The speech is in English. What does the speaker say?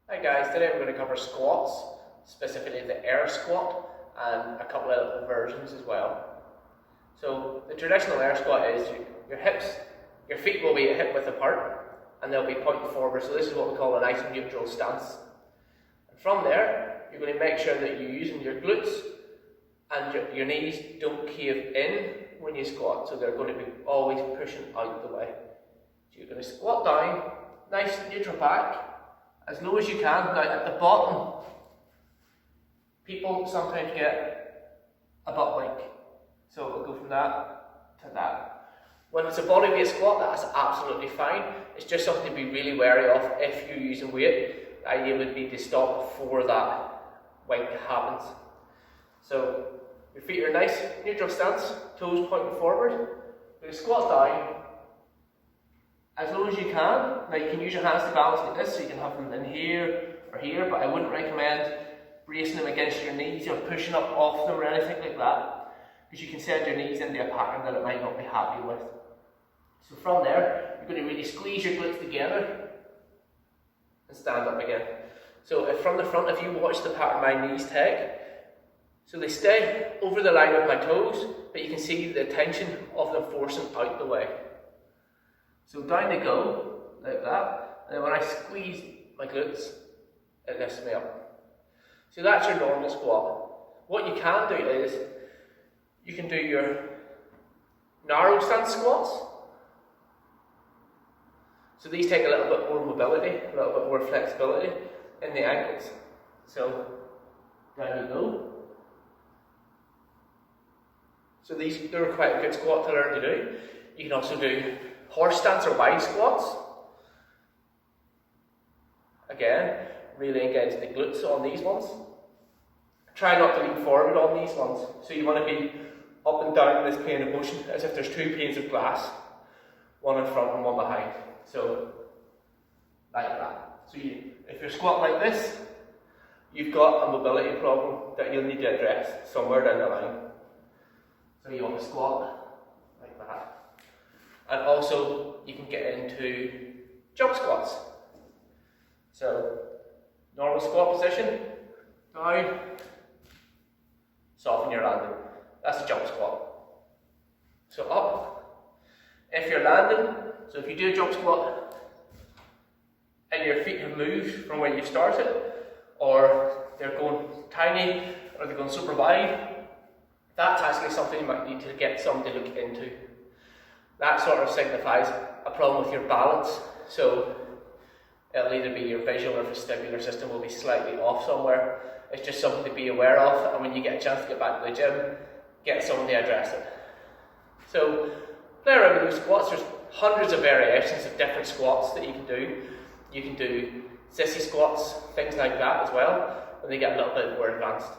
Hi guys, today we're going to cover squats, specifically the air squat and a couple of little versions as well. So the traditional air squat is your feet will be hip width apart and they'll be pointing forward, so this is what we call a nice neutral stance. And from there, you're going to make sure that you're using your glutes and your knees don't cave in when you squat, so they're going to be always pushing out the way. So you're going to squat down, nice neutral back, as low as you can. Now at the bottom, people sometimes get a butt wink. So we'll go from that to that. When it's a body weight squat, that's absolutely fine. It's just something to be really wary of if you're using weight. The idea would be to stop before that wink happens. So your feet are nice, neutral stance, toes pointing forward. You're going to squat down as low as you can. Now you can use your hands to balance like this, so you can have them in here or here, but I wouldn't recommend bracing them against your knees or pushing up off them or anything like that, because you can send your knees into a pattern that it might not be happy with. So from there, you're going to really squeeze your glutes together and stand up again. So if from the front, if you watch the pattern my knees take, so they stay over the line of my toes, but you can see the tension of them forcing out the way. So down they go, like that, and then when I squeeze my glutes, it lifts me up. So that's your normal squat. What you can do is, you can do your narrow stance squats. So these take a little bit more mobility, a little bit more flexibility in the ankles. So down you go. So they're quite a good squat to learn to do. You can also do horse stance or wide squats. Again, really engage the glutes on these ones. Try not to lean forward on these ones. So you want to be up and down in this plane of motion as if there's two panes of glass, one in front and one behind. So, like that. So if you're squatting like this, you've got a mobility problem that you'll need to address somewhere down the line. So you want to squat like that. And also, you can get into jump squats. So, normal squat position, down, soften your landing. That's a jump squat. So up, if you're landing, so if you do a jump squat and your feet have moved from where you started, or they're going tiny, or they're going super wide, that's actually something you might need to get somebody to look into. That sort of signifies a problem with your balance. So it'll either be your visual or vestibular system will be slightly off somewhere. It's just something to be aware of, and when you get a chance to get back to the gym, get someone to address it. So play around with those squats. There's hundreds of variations of different squats that you can do. You can do sissy squats, things like that as well, and they get a little bit more advanced.